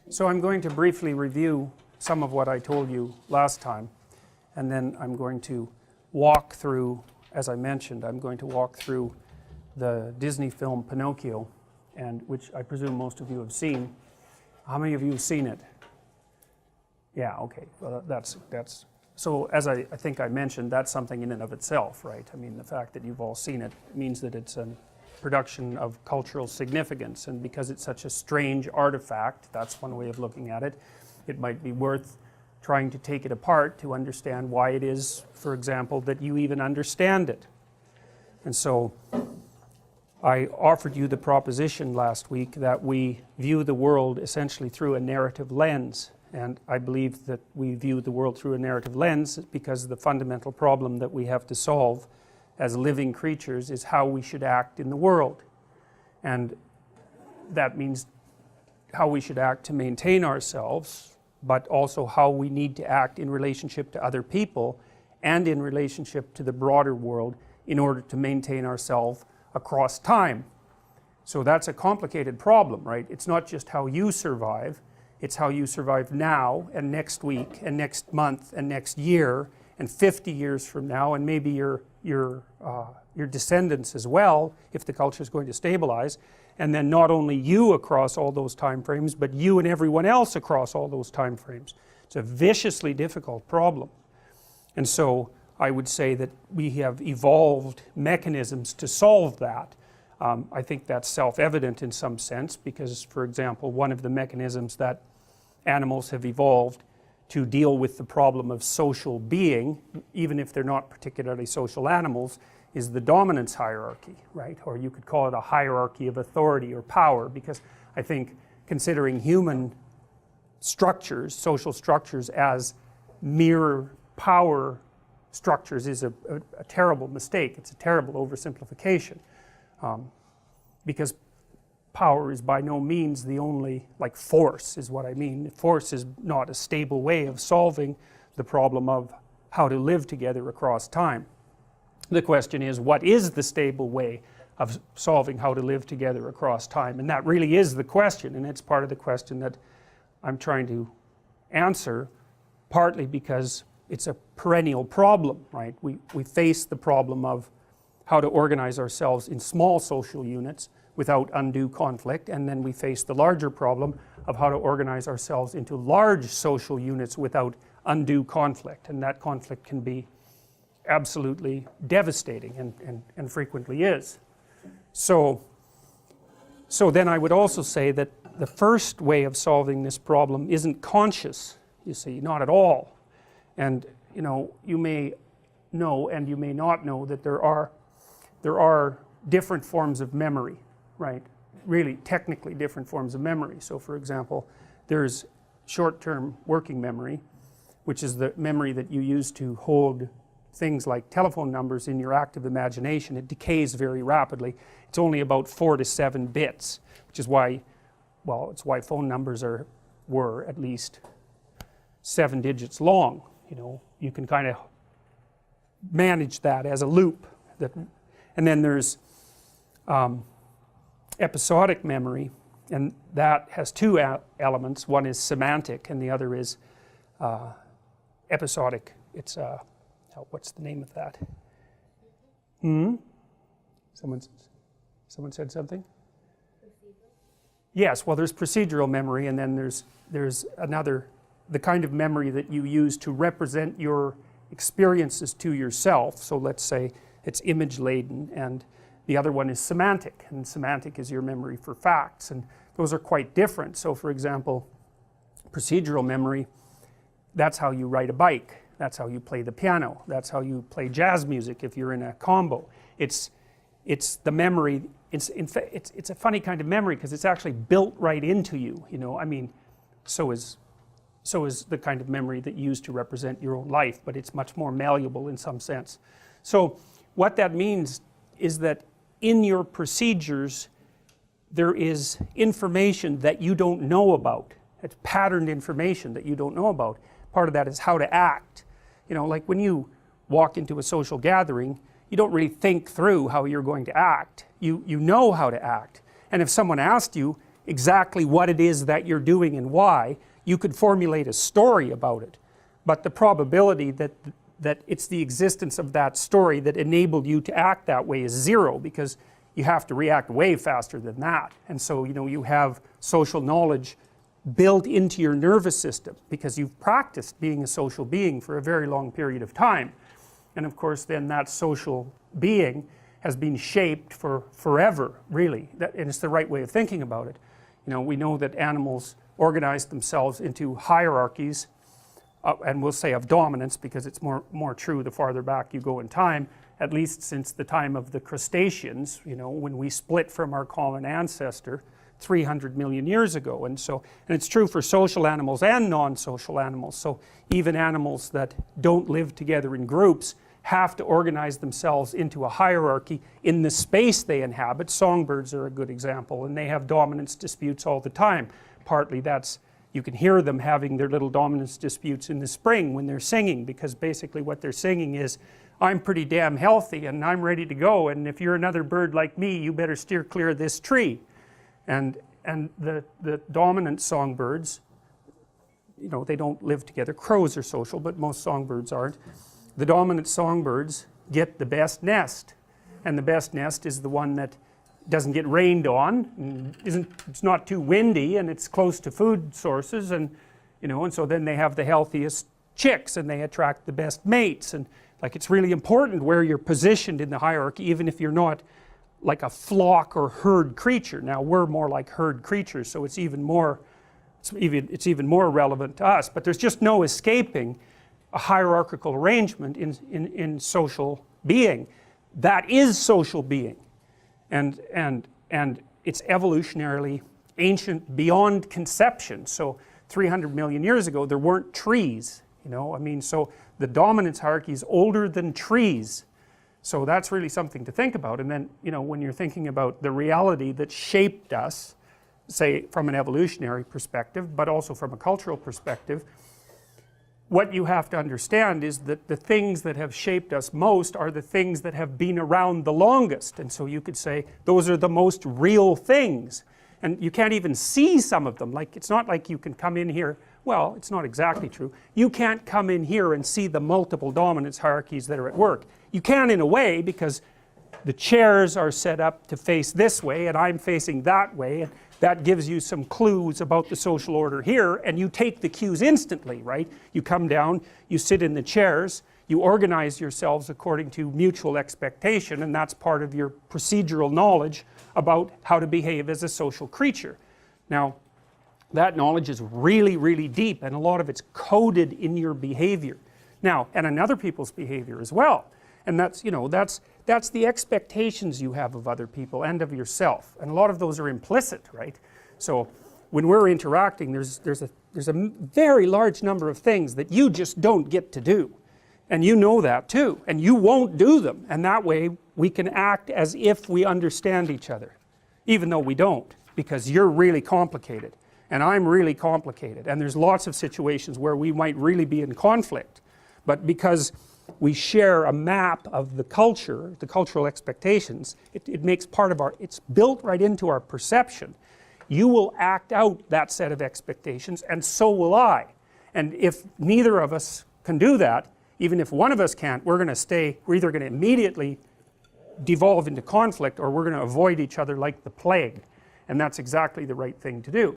So I'm going to briefly review some of what I told you last time, and then I'm going to walk through, as I mentioned, I'm going to walk through the Disney film Pinocchio, and which I presume most of you have seen. How many of you have seen it? Yeah, okay. Well, that's so as I think I mentioned, that's something in and of itself, right? I mean, the fact that you've all seen it means that it's a production of cultural significance, and because it's such a strange artifact, that's one way of looking at it, it might be worth trying to take it apart to understand why it is, for example, that you even understand it. And so I offered you the proposition last week that we view the world essentially through a narrative lens, and I believe that we view the world through a narrative lens because the fundamental problem that we have to solve as living creatures is how we should act in the world. And that means how we should act to maintain ourselves, but also how we need to act in relationship to other people and in relationship to the broader world in order to maintain ourselves across time. So that's a complicated problem, right? It's not just how you survive, it's how you survive now and next week and next month and next year and 50 years from now, and maybe your descendants as well, if the culture is going to stabilize, and then not only you across all those time frames, but you and everyone else across all those time frames. It's a viciously difficult problem. And so I would say that we have evolved mechanisms to solve that. I think that's self-evident in some sense because, for example, one of the mechanisms that animals have evolved to deal with the problem of social being, even if they're not particularly social animals, is the dominance hierarchy, right? Or you could call it a hierarchy of authority or power, because I think considering human structures, social structures, as mere power structures is a terrible mistake. It's a terrible oversimplification, because power is by no means the only, like force is what I mean. Force is not a stable way of solving the problem of how to live together across time. The question is, what is the stable way of solving how to live together across time? And that really is the question, and it's part of the question that I'm trying to answer, partly because it's a perennial problem, right? We face the problem of how to organize ourselves in small social units without undue conflict, and then we face the larger problem of how to organize ourselves into large social units without undue conflict, and that conflict can be absolutely devastating and frequently is. So then I would also say that the first way of solving this problem isn't conscious, you see, not at all. And you know, you may know and you may not know that there are different forms of memory, right? Really technically different forms of memory. So for example, there's short-term working memory, which is the memory that you use to hold things like telephone numbers in your active imagination. It decays very rapidly. It's only about 4 to 7 bits, which is why, well, it's why phone numbers were at least 7 digits long. You know, you can kind of manage that as a loop. And then there's episodic memory, and that has two elements. One is semantic and the other is episodic. It's what's the name of that? Someone said something? Procedural? Yes, well, there's procedural memory, and then there's another, the kind of memory that you use to represent your experiences to yourself. So let's say it's image laden, and the other one is semantic, and semantic is your memory for facts, and those are quite different. So for example, procedural memory, that's how you ride a bike, that's how you play the piano, that's how you play jazz music if you're in a combo. It's the memory, it's a funny kind of memory because it's actually built right into you, you know. I mean, so is the kind of memory that you use to represent your own life, but it's much more malleable in some sense. So what that means is that in your procedures there is information that you don't know about. It's patterned information that you don't know about. Part of that is how to act. You know, like when you walk into a social gathering, you don't really think through how you're going to act. You know how to act. And if someone asked you, exactly what it is that you're doing and why. You could formulate a story about it, but the probability that it's the existence of that story that enabled you to act that way is zero, because you have to react way faster than that. And so, you know, you have social knowledge built into your nervous system because you've practiced being a social being for a very long period of time. And of course then that social being has been shaped for forever, really, and it's the right way of thinking about it. You know, we know that animals organize themselves into hierarchies, and we'll say of dominance because it's more true the farther back you go in time, at least since the time of the crustaceans, you know, when we split from our common ancestor 300 million years ago. And it's true for social animals and non-social animals. So even animals that don't live together in groups have to organize themselves into a hierarchy in the space they inhabit. Songbirds are a good example, and they have dominance disputes all the time. Partly that's, you can hear them having their little dominance disputes in the spring when they're singing, because basically what they're singing is, I'm pretty damn healthy and I'm ready to go, and if you're another bird like me, you better steer clear of this tree. And the dominant songbirds, you know, they don't live together. Crows are social, but most songbirds aren't. The dominant songbirds get the best nest, and the best nest is the one that doesn't get rained on, and it's not too windy, and it's close to food sources, and you know, and so then they have the healthiest chicks, and they attract the best mates. And like, it's really important where you're positioned in the hierarchy, even if you're not like a flock or herd creature. Now we're more like herd creatures, so it's even more relevant to us. But there's just no escaping a hierarchical arrangement in social being. That is social being, and it's evolutionarily ancient beyond conception. So 300 million years ago there weren't trees, you know, I mean, so the dominance hierarchy is older than trees. So that's really something to think about. And then, you know, when you're thinking about the reality that shaped us, say from an evolutionary perspective, but also from a cultural perspective, what you have to understand is that the things that have shaped us most are the things that have been around the longest. And so you could say those are the most real things. And you can't even see some of them. Like, it's not like you can come in here, well, it's not exactly true. You can't come in here and see the multiple dominance hierarchies that are at work. You can in a way, because the chairs are set up to face this way and I'm facing that way, and that gives you some clues about the social order here, and you take the cues instantly, right? You come down, you sit in the chairs, you organize yourselves according to mutual expectation, and that's part of your procedural knowledge about how to behave as a social creature. Now, that knowledge is really, really deep, and a lot of it's coded in your behavior. Now, and in other people's behavior as well. And that's, you know, that's the expectations you have of other people and of yourself, and a lot of those are implicit, right? So when we're interacting, there's a very large number of things that you just don't get to do, and you know that too, and you won't do them, and that way we can act as if we understand each other, even though we don't, because you're really complicated and I'm really complicated, and there's lots of situations where we might really be in conflict, but because we share a map of the culture, the cultural expectations, it makes part of our, it's built right into our perception. You will act out that set of expectations, and so will I. And if neither of us can do that, even if one of us can't, we're either going to immediately devolve into conflict, or we're going to avoid each other like the plague. And that's exactly the right thing to do.